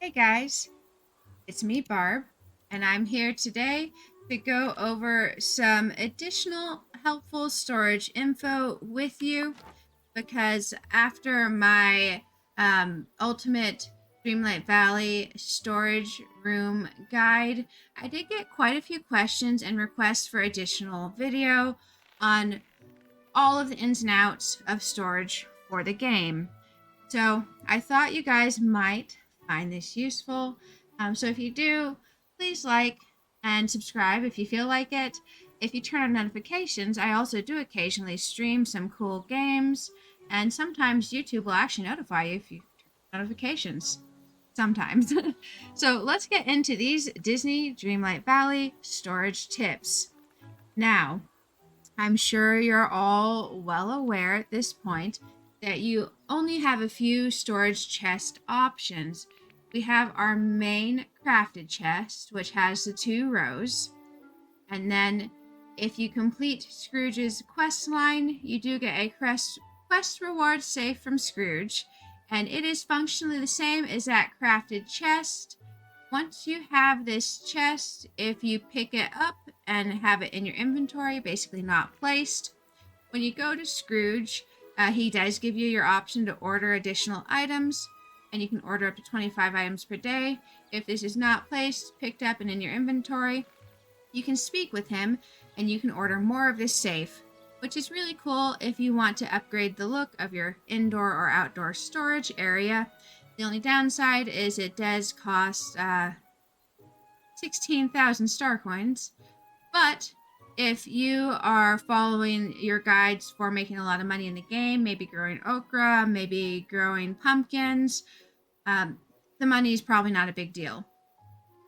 Hey guys, it's me, Barb, and I'm here today to go over some additional helpful storage info with you because after my ultimate Dreamlight Valley storage room guide, I did get quite a few questions and requests for additional video on all of the ins and outs of storage for the game. So I thought you guys might find this useful. So if you do, please like and subscribe if you feel like it. If you turn on notifications, I also do occasionally stream some cool games, and sometimes YouTube will actually notify you if you turn on notifications. Sometimes. So let's get into these Disney Dreamlight Valley storage tips. Now, I'm sure you're all well aware at this point that you only have a few storage chest options. We have our main crafted chest, which has the 2 rows. And then if you complete Scrooge's quest line, you do get a quest reward safe from Scrooge. And it is functionally the same as that crafted chest. Once you have this chest, if you pick it up and have it in your inventory, basically not placed, when you go to Scrooge, he does give you your option to order additional items, and you can order up to 25 items per day. If this is not placed, picked up, and in your inventory, you can speak with him and you can order more of this safe, which is really cool if you want to upgrade the look of your indoor or outdoor storage area. The only downside is it does cost 16,000 star coins, but if you are following your guides for making a lot of money in the game, maybe growing okra, maybe growing pumpkins, the money is probably not a big deal.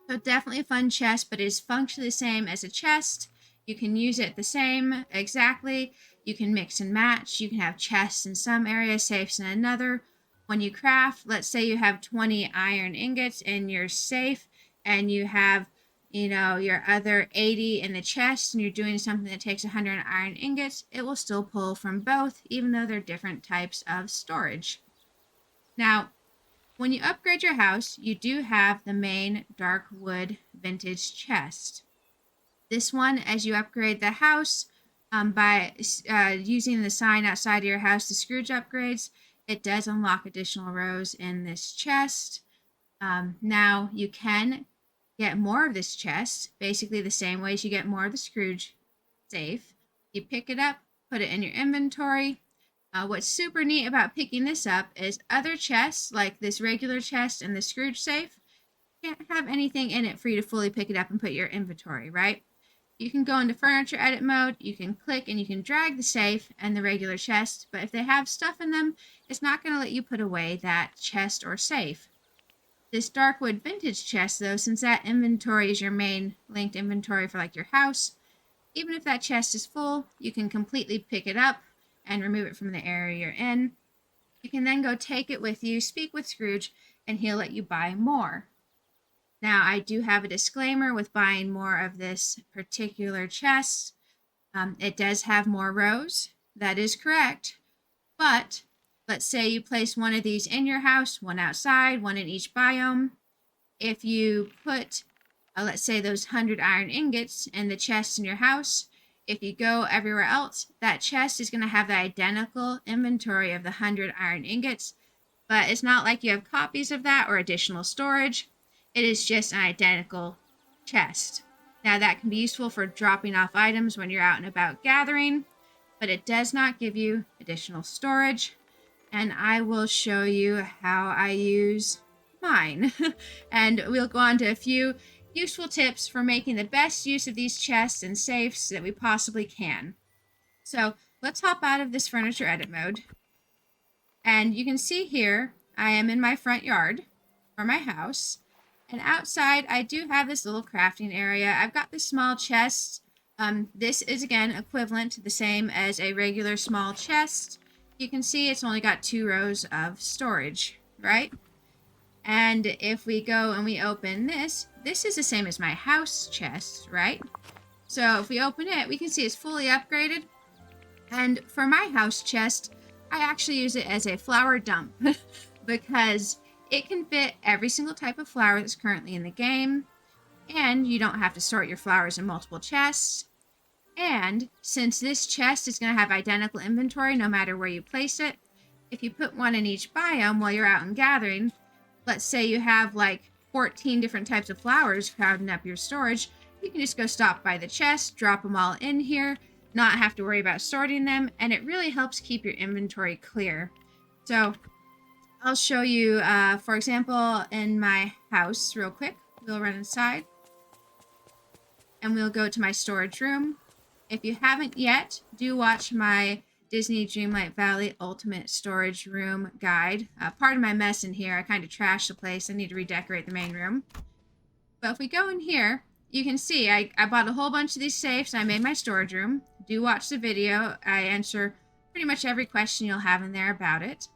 So definitely a fun chest, but it is functionally the same as a chest. You can use it the same exactly. You can mix and match. You can have chests in some areas, safes in another. When you craft, let's say you have 20 iron ingots in your safe and you have, your other 80 in the chest and you're doing something that takes 100 iron ingots, it will still pull from both, even though they're different types of storage. Now, when you upgrade your house, you do have the main dark wood vintage chest. This one, as you upgrade the house by using the sign outside of your house, the Scrooge upgrades, it does unlock additional rows in this chest. Now you can get more of this chest, basically the same way as you get more of the Scrooge safe. You pick it up, put it in your inventory. What's super neat about picking this up is other chests, like this regular chest and the Scrooge safe, can't have anything in it for you to fully pick it up and put your inventory, right? You can go into furniture edit mode, you can click and you can drag the safe and the regular chest, but if they have stuff in them, it's not going to let you put away that chest or safe. This Darkwood vintage chest, though, since that inventory is your main linked inventory for like your house, even if that chest is full, you can completely pick it up and remove it from the area you're in. You can then go take it with you, speak with Scrooge, and he'll let you buy more. Now, I do have a disclaimer with buying more of this particular chest. It does have more rows. That is correct. But let's say you place one of these in your house, one outside, one in each biome. If you put, let's say, those 100 iron ingots in the chest in your house, if you go everywhere else, that chest is going to have the identical inventory of the 100 iron ingots. But it's not like you have copies of that or additional storage. It is just an identical chest. Now that can be useful for dropping off items when you're out and about gathering, but it does not give you additional storage. And I will show you how I use mine. And we'll go on to a few useful tips for making the best use of these chests and safes that we possibly can. So let's hop out of this furniture edit mode. And you can see here, I am in my front yard or my house. And outside, I do have this little crafting area. I've got this small chest. This is, again, equivalent to the same as a regular small chest. You can see it's only got 2 rows of storage, right? And if we go and we open this, this is the same as my house chest, right? So if we open it, we can see it's fully upgraded. And for my house chest, I actually use it as a flower dump because It can fit every single type of flower that's currently in the game, and you don't have to sort your flowers in multiple chests. And since this chest is going to have identical inventory no matter where you place it, if you put one in each biome while you're out and gathering, let's say you have like 14 different types of flowers crowding up your storage, you can just go stop by the chest, drop them all in here, not have to worry about sorting them, and it really helps keep your inventory clear. So I'll show you, for example, in my house real quick. We'll run inside and we'll go to my storage room. If you haven't yet, do watch my Disney Dreamlight Valley Ultimate Storage Room guide. Part of my mess in here, I kind of trashed the place. I need to redecorate the main room. But if we go in here, you can see I bought a whole bunch of these safes and I made my storage room. Do watch the video. I answer pretty much every question you'll have in there about it.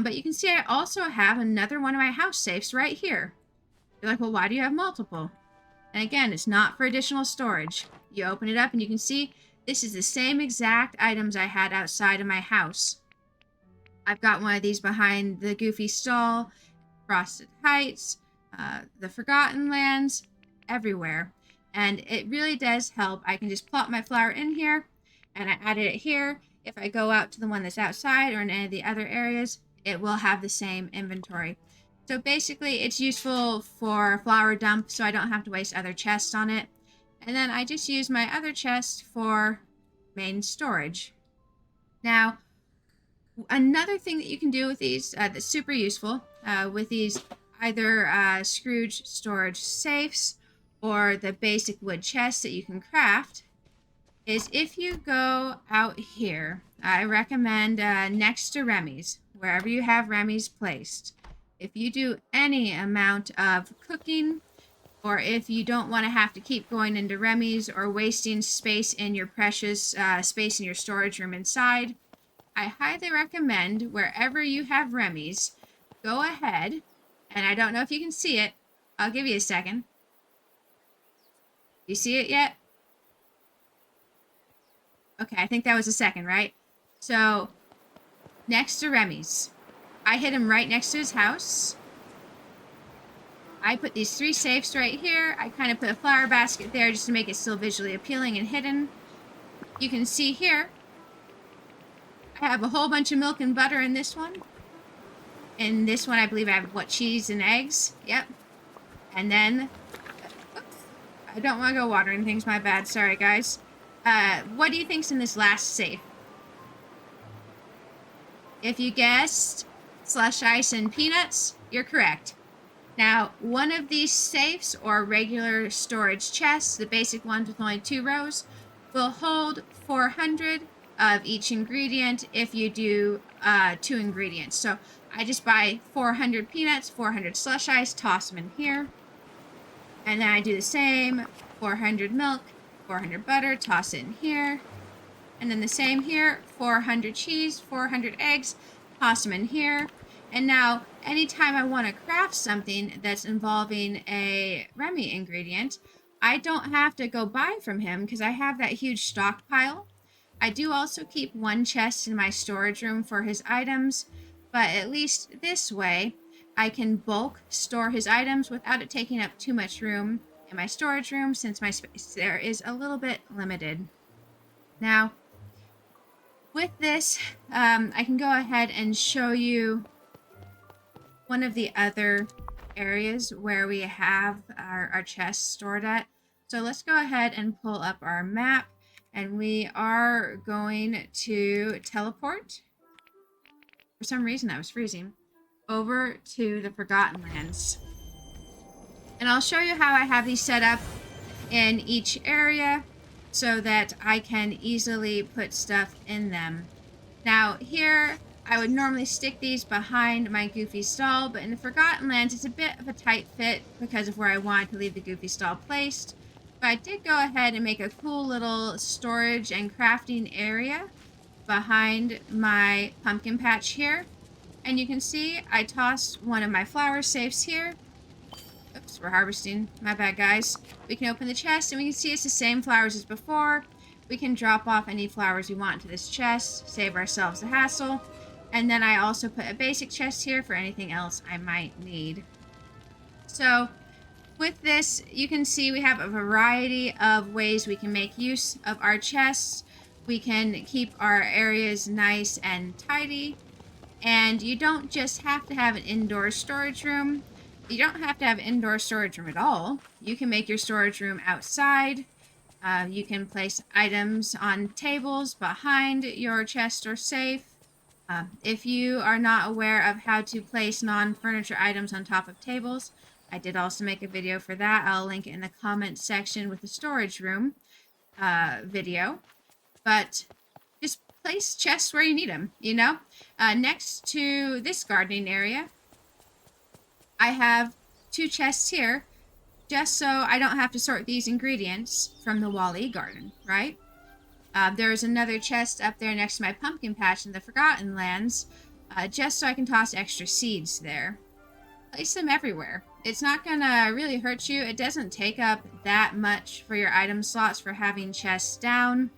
But you can see I also have another one of my house safes right here. You're like, well, why do you have multiple? And again, it's not for additional storage. You open it up and you can see this is the same exact items I had outside of my house. I've got one of these behind the Goofy Stall, Frosted Heights, the Forgotten Lands, everywhere. And it really does help. I can just plop my flower in here and I added it here. If I go out to the one that's outside or in any of the other areas, it will have the same inventory. So basically it's useful for flower dump so I don't have to waste other chests on it. And then I just use my other chest for main storage. Now, another thing that you can do with these that's super useful with these either Scrooge storage safes or the basic wood chests that you can craft is if you go out here, I recommend next to Remy's, wherever you have Remy's placed. If you do any amount of cooking, or if you don't want to have to keep going into Remy's or wasting space in your precious space in your storage room inside, I highly recommend wherever you have Remy's, go ahead, and I don't know if you can see it. I'll give you a second. You see it yet? Okay, I think that was a second, right? So, next to Remy's. I hit him right next to his house. I put these 3 safes right here. I kind of put a flower basket there just to make it still visually appealing and hidden. You can see here, I have a whole bunch of milk and butter in this one. In this one, I believe I have, cheese and eggs? Yep. And then, oops, I don't want to go watering things, my bad. Sorry, guys. What do you think's in this last safe? If you guessed slush ice and peanuts, you're correct. Now, one of these safes or regular storage chests, the basic ones with only 2 rows, will hold 400 of each ingredient if you do 2 ingredients. So I just buy 400 peanuts, 400 slush ice, toss them in here. And then I do the same, 400 milk, 400 butter, toss it in here. And then the same here, 400 cheese, 400 eggs, toss them in here. And now, anytime I want to craft something that's involving a Remy ingredient, I don't have to go buy from him because I have that huge stockpile. I do also keep 1 chest in my storage room for his items, but at least this way, I can bulk store his items without it taking up too much room in my storage room since my space there is a little bit limited. Now, with this, I can go ahead and show you one of the other areas where we have our chests stored at. So let's go ahead and pull up our map, and we are going to teleport. For some reason I was freezing. Over to the Forgotten Lands. And I'll show you how I have these set up in each area so that I can easily put stuff in them. Now here, I would normally stick these behind my Goofy Stall, but in the Forgotten Lands, it's a bit of a tight fit because of where I wanted to leave the Goofy Stall placed. But I did go ahead and make a cool little storage and crafting area behind my pumpkin patch here. And you can see I tossed one of my flower safes here. Oops, we're harvesting. My bad, guys. We can open the chest and we can see it's the same flowers as before. We can drop off any flowers we want into this chest, save ourselves the hassle. And then I also put a basic chest here for anything else I might need. So with this, you can see we have a variety of ways we can make use of our chests. We can keep our areas nice and tidy. And you don't just have to have an indoor storage room. You don't have to have an indoor storage room at all. You can make your storage room outside. You can place items on tables behind your chest or safe. If you are not aware of how to place non-furniture items on top of tables, I did also make a video for that. I'll link it in the comments section with the storage room video. But just place chests where you need them, you know? Next to this gardening area, I have 2 chests here just so I don't have to sort these ingredients from the Wall-E garden, right? There's another chest up there next to my pumpkin patch in the Forgotten Lands, just so I can toss extra seeds there. Place them everywhere. It's not gonna really hurt you. It doesn't take up that much for your item slots for having chests down.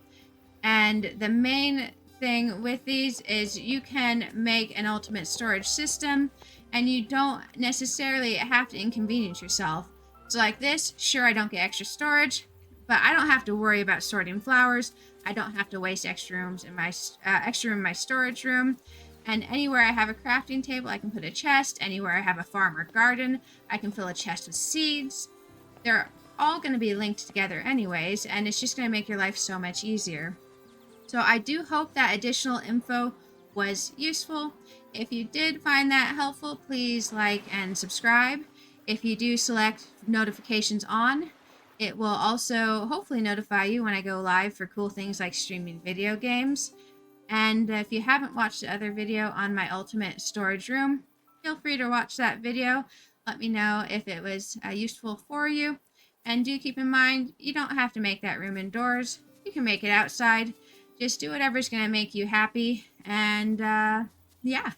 And the main thing with these is you can make an ultimate storage system and you don't necessarily have to inconvenience yourself. So like this, sure, I don't get extra storage, but I don't have to worry about sorting flowers. I don't have to waste extra room in my storage room. And anywhere I have a crafting table, I can put a chest. Anywhere I have a farm or garden, I can fill a chest with seeds. They're all going to be linked together anyways, and it's just going to make your life so much easier. So I do hope that additional info was useful. If you did find that helpful, please like and subscribe. If you do select notifications on, it will also hopefully notify you when I go live for cool things like streaming video games. And if you haven't watched the other video on my ultimate storage room, feel free to watch that video. Let me know if it was useful for you. And do keep in mind, you don't have to make that room indoors. You can make it outside. Just do whatever's going to make you happy. And yeah,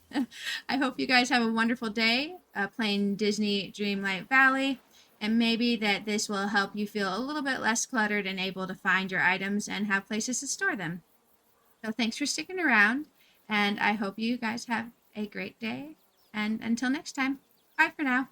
I hope you guys have a wonderful day playing Disney Dreamlight Valley. And maybe that this will help you feel a little bit less cluttered and able to find your items and have places to store them. So thanks for sticking around, and I hope you guys have a great day. And until next time, bye for now.